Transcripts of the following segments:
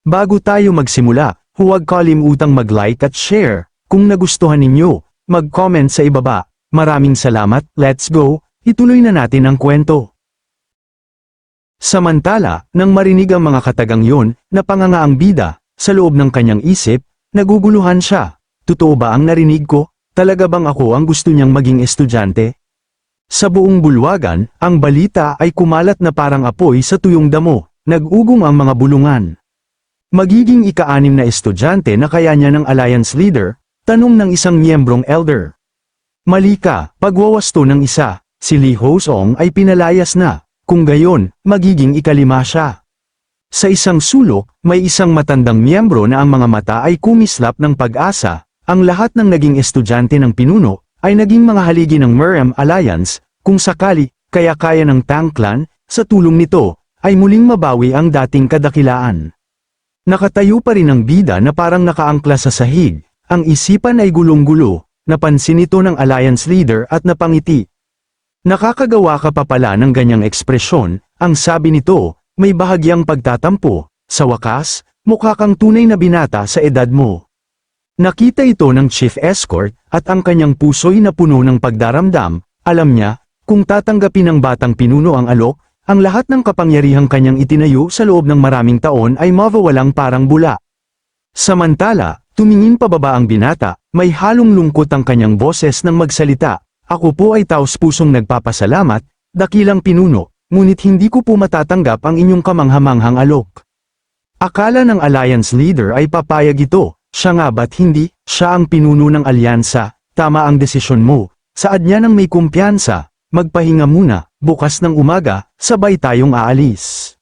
Bago tayo magsimula, huwag kalimutang mag-like at share. Kung nagustuhan ninyo, mag-comment sa ibaba. Maraming salamat, let's go, ituloy na natin ang kwento. Samantala, nang marinig ang mga katagang yon, napanganga ang bida, sa loob ng kanyang isip, naguguluhan siya. Totoo ba ang narinig ko? Talaga bang ako ang gusto niyang maging estudyante? Sa buong bulwagan, ang balita ay kumalat na parang apoy sa tuyong damo, nag-ugong ang mga bulungan. Magiging ika-6 na estudyante na kaya niya ng Alliance Leader, tanong ng isang miyembrong elder. Mali ka, pagwawasto ng isa, si Lee Ho-song ay pinalayas na, kung gayon, magiging ika-5 siya. Sa isang sulok, may isang matandang miyembro na ang mga mata ay kumislap ng pag-asa, ang lahat ng naging estudyante ng pinuno, ay naging mga haligi ng Merem Alliance, kung sakali, kaya kaya ng Tang Clan, sa tulong nito, ay muling mabawi ang dating kadakilaan. Nakatayo pa rin ang bida na parang nakaangkla sa sahig, ang isipan ay gulong-gulo, napansin ito ng Alliance Leader at napangiti. Nakakagawa ka pa pala ng ganyang ekspresyon, ang sabi nito, may bahagyang pagtatampo, sa wakas, mukha kang tunay na binata sa edad mo. Nakita ito ng Chief Escort, at ang kanyang puso'y napuno ng pagdaramdam, alam niya, kung tatanggapin ng batang pinuno ang alok, ang lahat ng kapangyarihang kanyang itinayo sa loob ng maraming taon ay mawawalang parang bula. Samantala, tumingin pababa ang binata, may halong lungkot ang kanyang boses nang magsalita, ako po ay taos-pusong nagpapasalamat, dakilang pinuno, ngunit hindi ko po matatanggap ang inyong kamanghamanghang alok. Akala ng Alliance Leader ay papayag ito, siya nga ba't hindi, siya ang pinuno ng alyansa, tama ang desisyon mo, saad niya nang may kumpiyansa, magpahinga muna. Bukas ng umaga, sabay tayong aalis.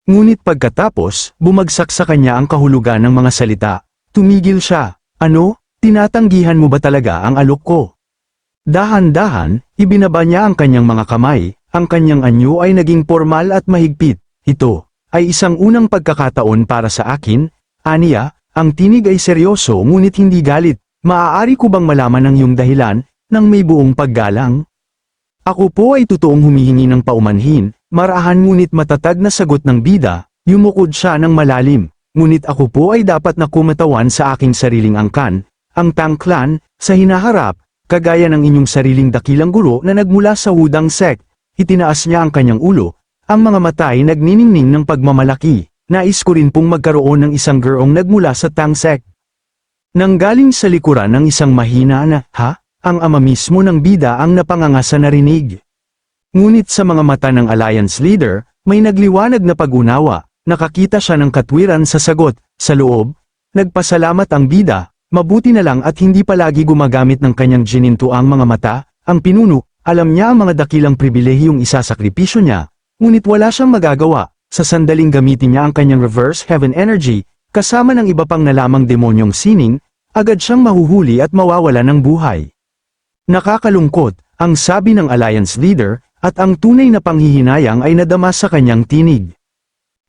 Ngunit pagkatapos, bumagsak sa kanya ang kahulugan ng mga salita. Tumigil siya. Ano? Tinatanggihan mo ba talaga ang alok ko? Dahan-dahan, ibinaba niya ang kanyang mga kamay, ang kanyang anyo ay naging formal at mahigpit. Ito, ay isang unang pagkakataon para sa akin, aniya, ang tinig ay seryoso ngunit hindi galit. Maaari ko bang malaman ang iyong dahilan, nang may buong paggalang? Ako po ay totoong humihingi ng paumanhin, marahan ngunit matatag na sagot ng bida, yumukod siya ng malalim, ngunit ako po ay dapat na kumatawan sa aking sariling angkan, ang Tang Clan, sa hinaharap, kagaya ng inyong sariling dakilang guro na nagmula sa Wudang Sect, itinaas niya ang kanyang ulo, ang mga mata ay nagniningning ng pagmamalaki, nais ko rin pong magkaroon ng isang gurong nagmula sa Tang Sect. Nanggaling sa likuran ng isang mahina na, ha? Ang ama mismo ng bida ang napanganga sa narinig. Ngunit sa mga mata ng Alliance Leader, may nagliwanag na pag-unawa, nakakita siya ng katwiran sa sagot, sa loob, nagpasalamat ang bida, mabuti na lang at hindi palagi gumagamit ng kanyang ginintuang mga mata, ang pinuno, alam niya ang mga dakilang pribilehiyong isasakripisyo niya, ngunit wala siyang magagawa, sa sandaling gamitin niya ang kanyang reverse heaven energy, kasama ng iba pang nalamang demonyong sining, agad siyang mahuhuli at mawawala ng buhay. Nakakalungkot, ang sabi ng Alliance Leader, at ang tunay na panghihinayang ay nadama sa kanyang tinig.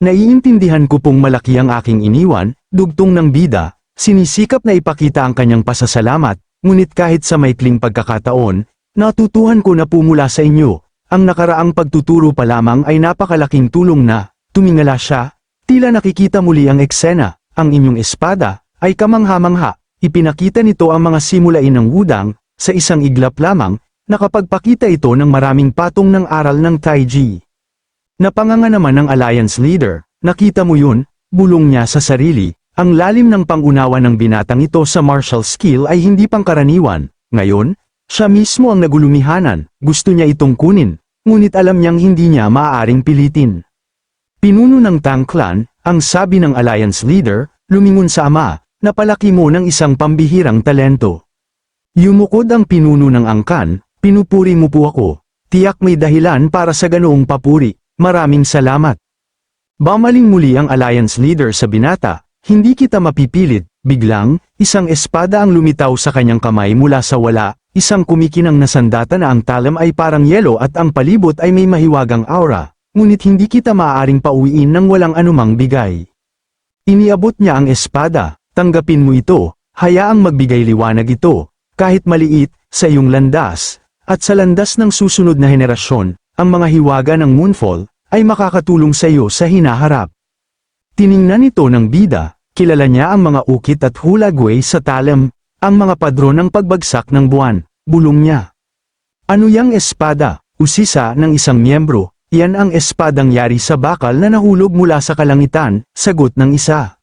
Naiintindihan ko pong malaki ang aking iniwan, dugtong ng bida, sinisikap na ipakita ang kanyang pasasalamat, ngunit kahit sa maikling pagkakataon, natutuhan ko na pumula sa inyo, ang nakaraang pagtuturo pa lamang ay napakalaking tulong na, tumingala siya, tila nakikita muli ang eksena, ang inyong espada, ay kamangha-mangha, ipinakita nito ang mga simulain ng Wudang, sa isang iglap lamang, nakapagpakita ito ng maraming patong ng aral ng Taiji. Napanganga naman ng Alliance Leader, nakita mo yun, bulong niya sa sarili, ang lalim ng pangunawa ng binatang ito sa martial skill ay hindi pangkaraniwan, ngayon, siya mismo ang nagulumihanan, gusto niya itong kunin, ngunit alam niyang hindi niya maaaring pilitin. Pinuno ng Tang Clan, ang sabi ng Alliance Leader, lumingon sa ama, napalaki mo ng isang pambihirang talento. Yumukod ang pinuno ng angkan, pinupuri mo po ako. Tiyak may dahilan para sa ganoong papuri, maraming salamat. Bamaling muli ang Alliance Leader sa binata, hindi kita mapipilit, biglang, isang espada ang lumitaw sa kanyang kamay mula sa wala, isang kumikinang na sandata na ang talam ay parang yelo at ang palibot ay may mahiwagang aura, ngunit hindi kita maaaring pauwiin ng walang anumang bigay. Iniabot niya ang espada, tanggapin mo ito, hayaang magbigay liwanag ito. Kahit maliit, sa iyong landas, at sa landas ng susunod na henerasyon, ang mga hiwaga ng Moonfall, ay makakatulong sa iyo sa hinaharap. Tiningnan ito ng bida, kilala niya ang mga ukit at hulagway sa talim, ang mga padron ng pagbagsak ng buwan, bulong niya. Ano yang espada? Usisa ng isang miyembro, yan ang espadang yari sa bakal na nahulog mula sa kalangitan, sagot ng isa.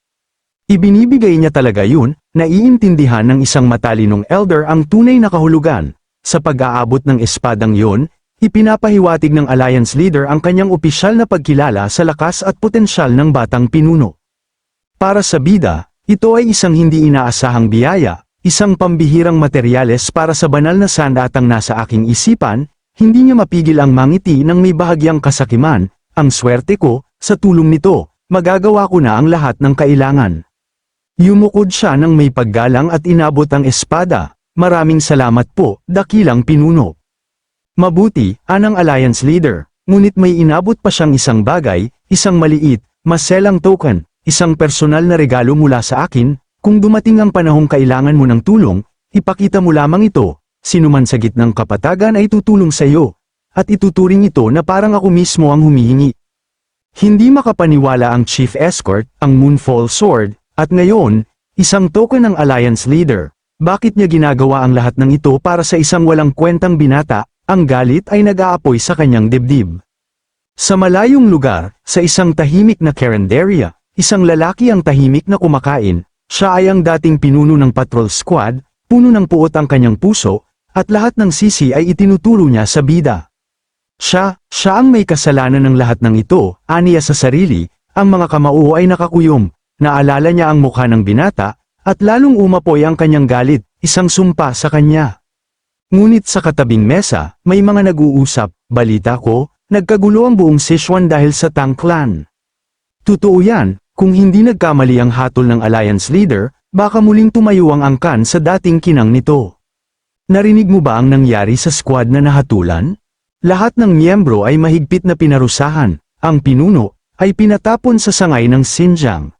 Ibinibigay niya talaga yun, naiintindihan ng isang matalinong elder ang tunay na kahulugan. Sa pag-aabot ng espadang yun, ipinapahiwatig ng Alliance Leader ang kanyang opisyal na pagkilala sa lakas at potensyal ng batang pinuno. Para sa bida, ito ay isang hindi inaasahang biyaya, isang pambihirang materyales para sa banal na sandatang nasa aking isipan. Hindi niya mapigil ang mangiti ng may bahagyang kasakiman, ang swerte ko, sa tulong nito, magagawa ko na ang lahat ng kailangan. Yumukod siya ng may paggalang at inabot ang espada, maraming salamat po, dakilang pinuno. Mabuti, anang Alliance Leader, ngunit may inabot pa siyang isang bagay, isang maliit, maselang token, isang personal na regalo mula sa akin, kung dumating ang panahong kailangan mo ng tulong, ipakita mo lamang ito. Sinuman sa gitnang kapatagan ay tutulong sa iyo, at ituturing ito na parang ako mismo ang humihingi. Hindi makapaniwala ang Chief Escort, ang Moonfall Sword, at ngayon, isang token ng Alliance Leader. Bakit niya ginagawa ang lahat ng ito para sa isang walang kwentang binata? Ang galit ay nag-aapoy sa kanyang dibdib. Sa malayong lugar, sa isang tahimik na Carinderia, isang lalaki ang tahimik na kumakain. Siya ay ang dating pinuno ng patrol squad, puno ng puot ang kanyang puso, at lahat ng sisi ay itinuturo niya sa bida. Siya ang may kasalanan ng lahat ng ito, aniya sa sarili, ang mga kamao ay nakakuyom, naalala niya ang mukha ng binata, at lalong umapoy ang kanyang galit, isang sumpa sa kanya. Ngunit sa katabing mesa, may mga nag-uusap, balita ko, nagkagulo ang buong Sichuan dahil sa Tang Clan. Totoo yan, kung hindi nagkamali ang hatol ng Alliance Leader, baka muling tumayo ang angkan sa dating kinang nito. Narinig mo ba ang nangyari sa squad na nahatulan? Lahat ng miyembro ay mahigpit na pinarusahan, ang pinuno ay pinatapon sa sangay ng Xinjiang.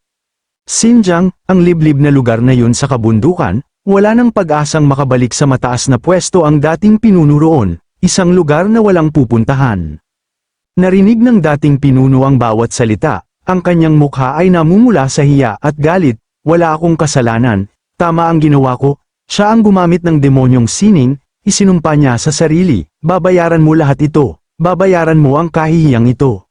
Xinjiang, ang liblib na lugar na yun sa kabundukan, wala nang pag-asang makabalik sa mataas na pwesto ang dating pinuno roon, isang lugar na walang pupuntahan. Narinig ng dating pinuno ang bawat salita, ang kanyang mukha ay namumula sa hiya at galit, wala akong kasalanan, tama ang ginawa ko. Siya ang gumamit ng demonyong sining, isinumpa niya sa sarili, babayaran mo lahat ito, babayaran mo ang kahihiyang ito.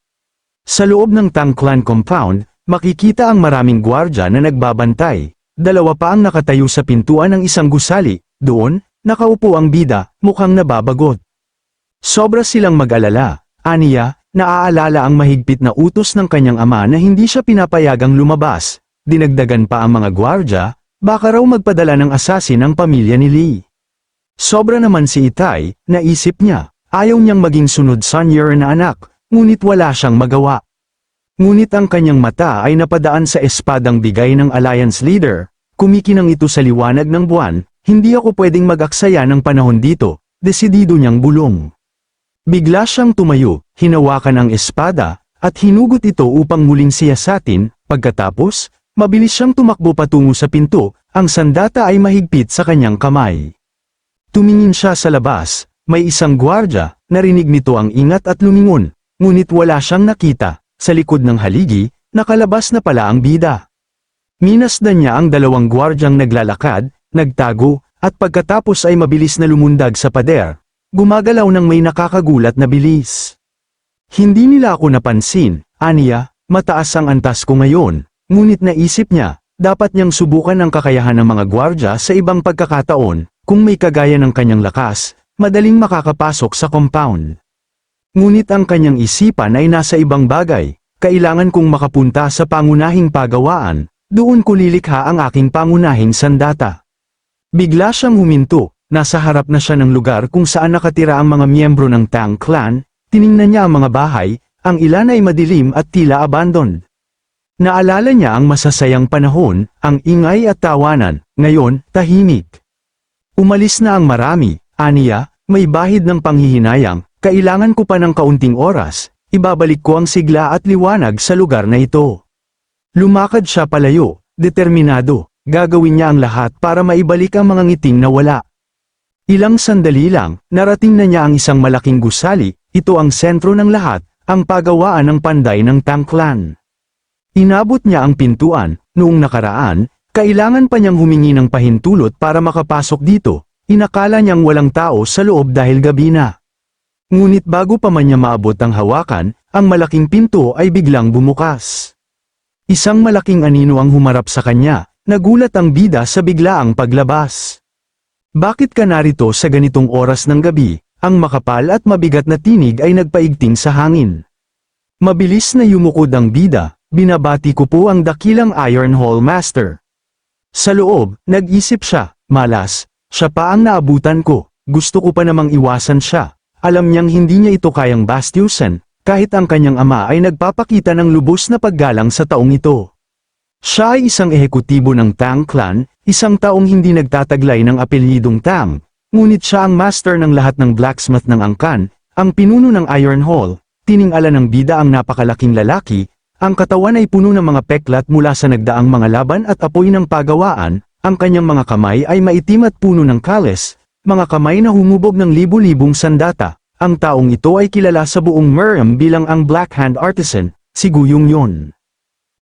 Sa loob ng Tang Clan compound, makikita ang maraming gwardya na nagbabantay, dalawa pa ang nakatayo sa pintuan ng isang gusali, doon, nakaupo ang bida, mukhang nababagot. Sobra silang mag-alala, aniya, naaalala ang mahigpit na utos ng kanyang ama na hindi siya pinapayagang lumabas, dinagdagan pa ang mga gwardya, baka raw magpadala ng asasin ang pamilya ni Lee. Sobra naman si Itay, naisip niya, ayaw niyang maging sunod Sunyer na anak, ngunit wala siyang magawa. Ngunit ang kanyang mata ay napadaan sa espadang bigay ng Alliance Leader, kumikinang ito sa liwanag ng buwan, hindi ako pwedeng mag-aksaya ng panahon dito, desidido niyang bulong. Bigla siyang tumayo, hinawakan ang espada, at hinugot ito upang muling siyasatin, pagkatapos, mabilis siyang tumakbo patungo sa pinto, ang sandata ay mahigpit sa kanyang kamay. Tumingin siya sa labas, may isang gwardya, narinig nito ang ingat at lumingon, ngunit wala siyang nakita, sa likod ng haligi, nakalabas na pala ang bida. Minasdan niya ang dalawang gwardyang naglalakad, nagtago, at pagkatapos ay mabilis na lumundag sa pader, gumagalaw ng may nakakagulat na bilis. Hindi nila ako napansin, aniya, mataas ang antas ko ngayon. Ngunit naisip niya, dapat niyang subukan ang kakayahan ng mga gwardya sa ibang pagkakataon, kung may kagaya ng kanyang lakas, madaling makakapasok sa compound. Ngunit ang kanyang isipan ay nasa ibang bagay, kailangan kong makapunta sa pangunahing pagawaan, doon ko lilikha ang aking pangunahing sandata. Bigla siyang huminto, nasa harap na siya ng lugar kung saan nakatira ang mga miyembro ng Tang Clan, tiningnan niya ang mga bahay, ang ilan ay madilim at tila abandoned. Naalala niya ang masasayang panahon, ang ingay at tawanan, ngayon, tahimik. Umalis na ang marami, aniya, may bahid ng panghihinayang, kailangan ko pa ng kaunting oras, ibabalik ko ang sigla at liwanag sa lugar na ito. Lumakad siya palayo, determinado, gagawin niya ang lahat para maibalik ang mga ngiting nawala. Ilang sandali lang, narating na niya ang isang malaking gusali, ito ang sentro ng lahat, ang pagawaan ng panday ng Tang Clan. Inabot niya ang pintuan. Noong nakaraan, kailangan pa niyang humingi ng pahintulot para makapasok dito. Inakala niyang walang tao sa loob dahil gabi na. Ngunit bago pa man niya maabot ang hawakan, ang malaking pinto ay biglang bumukas. Isang malaking anino ang humarap sa kanya. Nagulat ang bida sa biglaang paglabas. Bakit ka narito sa ganitong oras ng gabi? Ang makapal at mabigat na tinig ay nagpaigting sa hangin. Mabilis na yumukod ang bida. Binabati ko po ang dakilang Iron Hall Master. Sa loob, nag-isip siya, malas, siya pa ang naabutan ko, gusto ko pa namang iwasan siya. Alam niyang hindi niya ito kayang bastyusan, kahit ang kanyang ama ay nagpapakita ng lubos na paggalang sa taong ito. Siya ay isang ehekutibo ng Tang Clan, isang taong hindi nagtataglay ng apelyidong Tang, ngunit siya ang master ng lahat ng blacksmith ng angkan, ang pinuno ng Iron Hall, tiningala ng bida ang napakalaking lalaki. Ang katawan ay puno ng mga peklat mula sa nagdaang mga laban at apoy ng pagawaan, ang kanyang mga kamay ay maitim at puno ng kales, mga kamay na humubog ng libu-libong sandata. Ang taong ito ay kilala sa buong Miriam bilang ang Black Hand Artisan, si Guyong Yon.